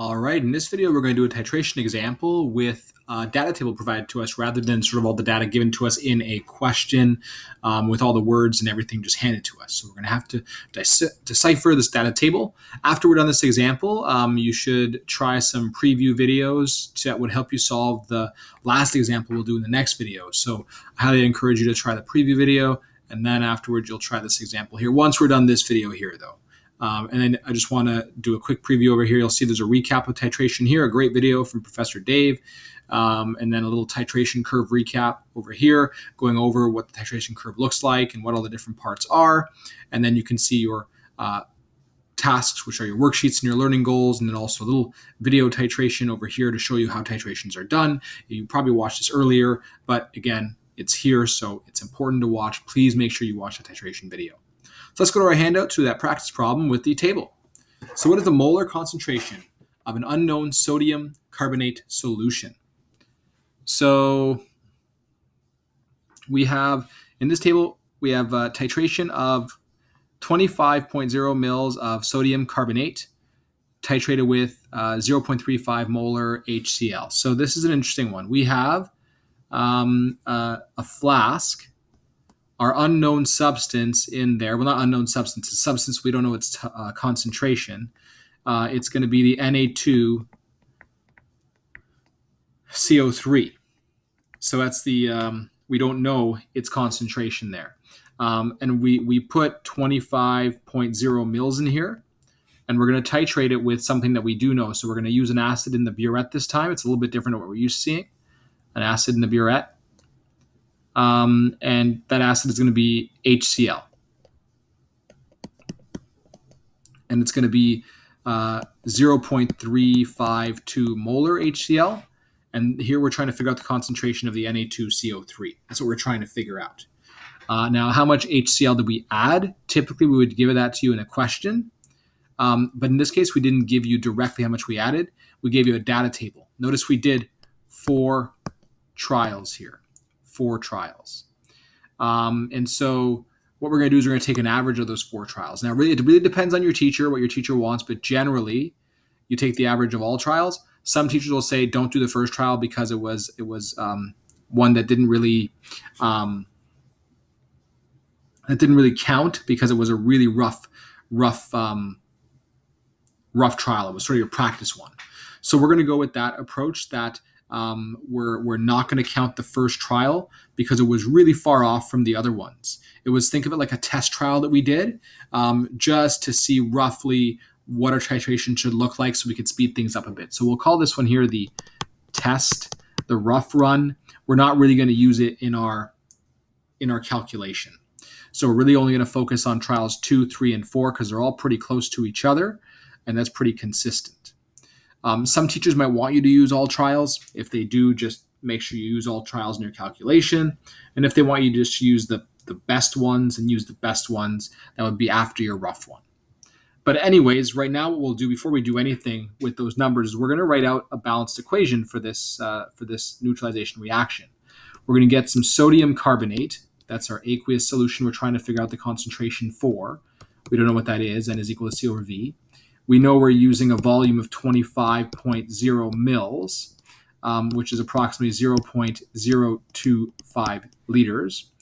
All right, in this video, we're going to do a titration example with a data table provided to us rather than sort of all the data given to us in a question with all the words and everything just handed to us. So we're going to have to decipher this data table. After we're done this example, you should try some preview videos that would help you solve the last example we'll do in the next video. So I highly encourage you to try the preview video, and then afterwards you'll try this example here once we're done this video here, though. And then I just want to do a quick preview over here. You'll see there's a recap of titration here, a great video from Professor Dave, and then a little titration curve recap over here, going over what the titration curve looks like and what all the different parts are. And then you can see your tasks, which are your worksheets and your learning goals, and then also a little video titration over here to show you how titrations are done. You probably watched this earlier, but again, it's here, so it's important to watch. Please make sure you watch the titration video. So let's go to our handout to that practice problem with the table. So what is the molar concentration of an unknown sodium carbonate solution? So we have, in this table, we have a titration of 25.0 mils of sodium carbonate titrated with 0.35 molar HCl. So this is an interesting one. We have a flask, our unknown substance in there. Well, not unknown substance. It's a substance we don't know its concentration. It's going to be the Na2CO3. So that's the, we don't know its concentration there. And we put 25.0 mils in here, and we're going to titrate it with something that we do know. So we're going to use an acid in the burette this time. It's a little bit different than what we're used to seeing, an acid in the burette. And that acid is going to be HCl. And it's going to be 0.352 molar HCl. And here we're trying to figure out the concentration of the Na2CO3. That's what we're trying to figure out. Now, how much HCl did we add? Typically, we would give that to you in a question. But in this case, we didn't give you directly how much we added. We gave you a data table. Notice we did 4 trials here. 4 trials. And so what we're going to do is we're going to take an average of those 4 trials. Now, it really depends on your teacher, what your teacher wants, but generally, you take the average of all trials. Some teachers will say don't do the first trial because it was one that didn't really count because it was a really rough trial. It was sort of your practice one. So we're going to go with that approach that we're not going to count the first trial because it was really far off from the other ones. It was, think of it like a test trial that we did just to see roughly what our titration should look like so we could speed things up a bit. So we'll call this one here the test, the rough run. We're not really going to use it in our calculation. So we're really only going to focus on trials 2, 3, and 4 because they're all pretty close to each other, and that's pretty consistent. Some teachers might want you to use all trials. If they do, just make sure you use all trials in your calculation. And if they want you to just use the best ones and use the best ones, that would be after your rough one. But anyways, right now what we'll do before we do anything with those numbers is we're going to write out a balanced equation for this neutralization reaction. We're going to get some sodium carbonate. That's our aqueous solution we're trying to figure out the concentration for. We don't know what that is, N is equal to C over V. We know we're using a volume of 25.0 mils, which is approximately 0.025 liters.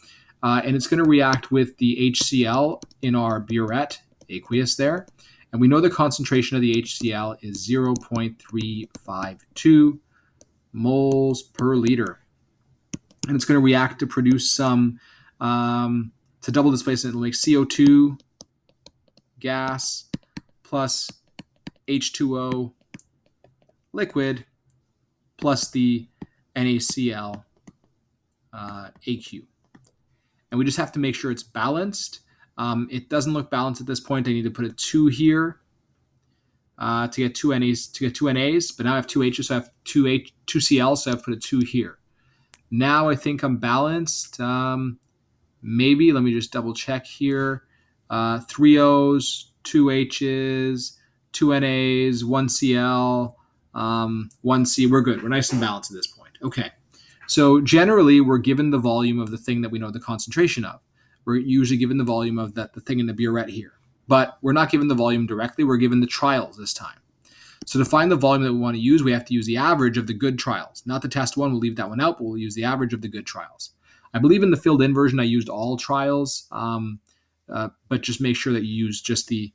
And it's going to react with the HCl in our burette, aqueous there. And we know the concentration of the HCl is 0.352 moles per liter. And it's going to react to produce some, to double displacement, it'll make CO2 gas plus H2O liquid plus the NaCl AQ. And we just have to make sure it's balanced. It doesn't look balanced at this point. I need to put a 2 here to get 2 NAs, but now I have 2 H's, so I have 2 Cl, so I have to put a 2 here. Now I think I'm balanced. Maybe, let me just double check here. 3 O's, 2 H's, 2 NAs, 1 Cl, 1 C. We're good. We're nice and balanced at this point. Okay. So generally, we're given the volume of the thing that we know the concentration of. We're usually given the volume of the thing in the burette here. But we're not given the volume directly. We're given the trials this time. So to find the volume that we want to use, we have to use the average of the good trials. Not the test one, we'll leave that one out, but we'll use the average of the good trials. I believe in the filled-in version I used all trials, but just make sure that you use just the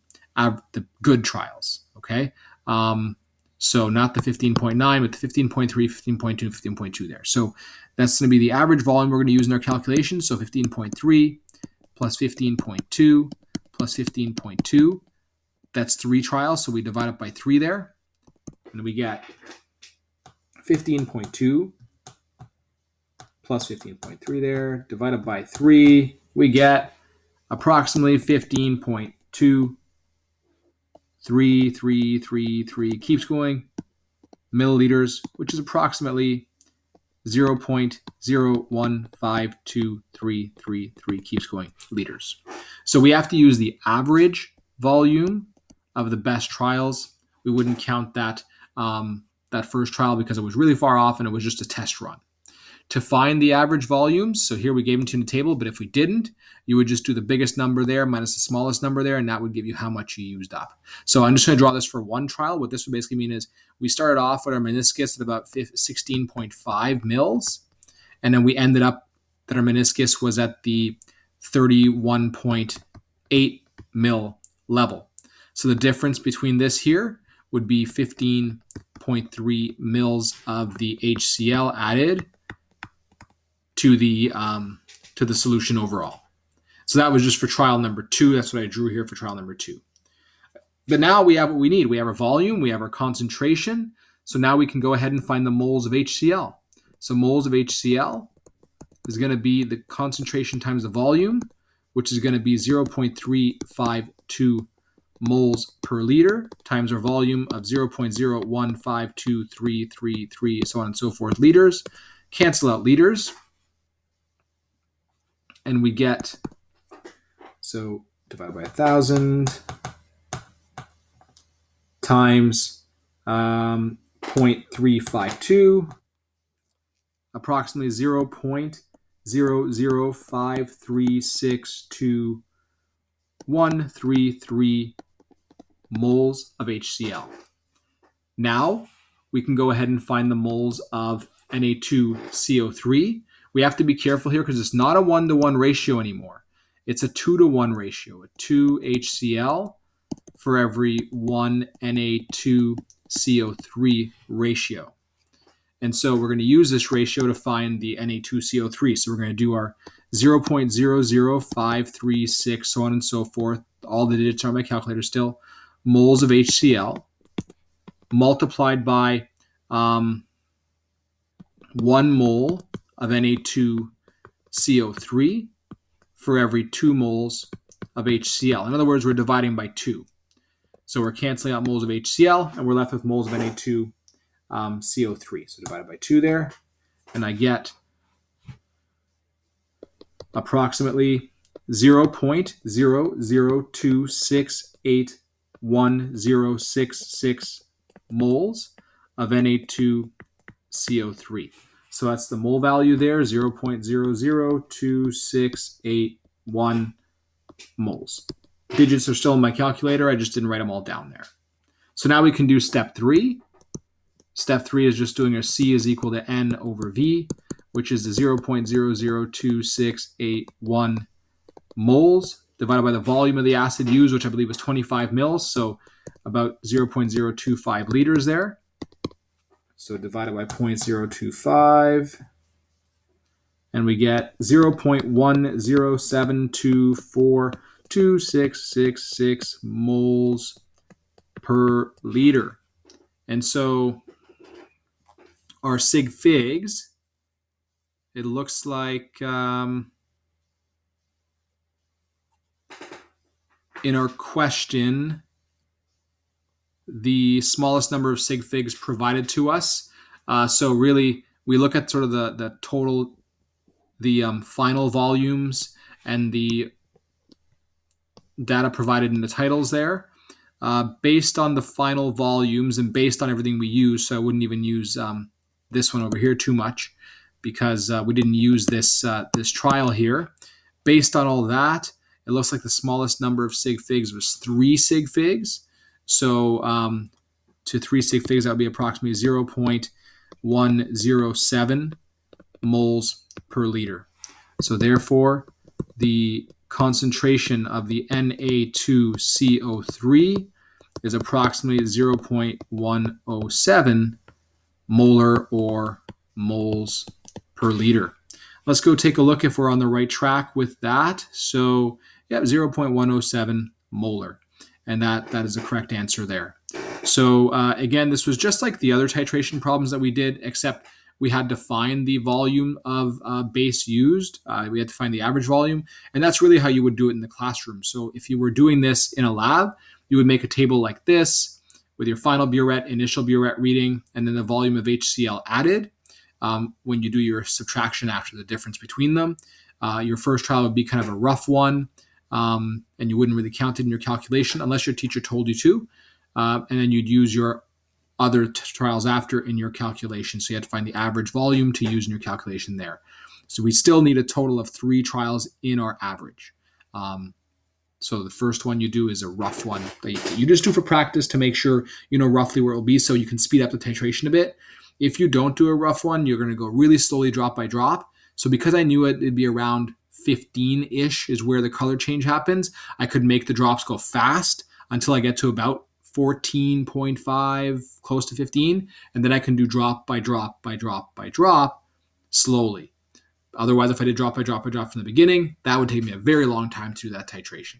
good trials, okay? So not the 15.9, but the 15.3, 15.2, 15.2 there. So that's going to be the average volume we're going to use in our calculation. So 15.3 plus 15.2 plus 15.2. That's 3 trials, so we divide it by 3 there. And we get 15.2 plus 15.3 there, divided by 3. We get approximately 15.23333, keeps going, milliliters, which is approximately 0.0152333, keeps going, liters. So we have to use the average volume of the best trials. We wouldn't count that that first trial because it was really far off and it was just a test run. To find the average volumes, so here we gave them to you in the table, but if we didn't, you would just do the biggest number there minus the smallest number there, and that would give you how much you used up. So I'm just going to draw this for one trial. What this would basically mean is we started off with our meniscus at about 16.5 mils, and then we ended up that our meniscus was at the 31.8 mil level. So the difference between this here would be 15.3 mils of the HCl added to the solution overall. So that was just for trial number 2. That's what I drew here for trial number 2. But now we have what we need. We have our volume, we have our concentration. So now we can go ahead and find the moles of HCl. So moles of HCl is going to be the concentration times the volume, which is going to be 0.352 moles per liter times our volume of 0.015233, so on and so forth, liters. Cancel out liters. And we get, so divided by 1,000 times 0.352, approximately 0.005362133 moles of HCl. Now we can go ahead and find the moles of Na2CO3. We have to be careful here because it's not a 1-to-1 ratio anymore. It's a 2-to-1 ratio, a 2 HCl for every 1 Na2CO3 ratio. And so we're going to use this ratio to find the Na2CO3. So we're going to do our 0.00536, so on and so forth. All the digits are on my calculator still. Moles of HCl multiplied by 1 mole of Na2CO3 for every 2 moles of HCl. In other words, we're dividing by 2. So we're canceling out moles of HCl, and we're left with moles of Na2CO3. So divided by 2 there, and I get approximately 0.002681066 moles of Na2CO3. So that's the mole value there, 0.00268 moles. Digits are still in my calculator. I just didn't write them all down there. So now we can do step 3. Step 3 is just doing our C is equal to N over V, which is the 0.00268 moles divided by the volume of the acid used, which I believe was 25 mils, so about 0.025 liters there. So divided by 0.025, and we get 0.1072426666 moles per liter. And so our sig figs, it looks like in our question, the smallest number of sig figs provided to us. So really, we look at sort of the total, the final volumes and the data provided in the titles there. Based on the final volumes and based on everything we use, so I wouldn't even use this one over here too much because we didn't use this trial here. Based on all that, it looks like the smallest number of sig figs was 3 sig figs. So to 3 sig figs, that would be approximately 0.107 moles per liter. So therefore, the concentration of the Na2CO3 is approximately 0.107 molar or moles per liter. Let's go take a look if we're on the right track with that. So, yeah, 0.107 molar. And that is the correct answer there. So, again, this was just like the other titration problems that we did, except we had to find the volume of base used. We had to find the average volume. And that's really how you would do it in the classroom. So if you were doing this in a lab, you would make a table like this with your final burette, initial burette reading, and then the volume of HCl added. When you do your subtraction after the difference between them. Your first trial would be kind of a rough one, and you wouldn't really count it in your calculation unless your teacher told you to. And then you'd use your other trials after in your calculation. So you had to find the average volume to use in your calculation there. So we still need a total of 3 trials in our average. So the first one you do is a rough one that you just do for practice to make sure you know roughly where it will be so you can speed up the titration a bit. If you don't do a rough one, you're going to go really slowly drop by drop. So because I knew it'd be around 15-ish is where the color change happens, I could make the drops go fast until I get to about 14.5, close to 15, and then I can do drop by drop by drop by drop slowly. Otherwise, if I did drop by drop by drop from the beginning, that would take me a very long time to do that titration.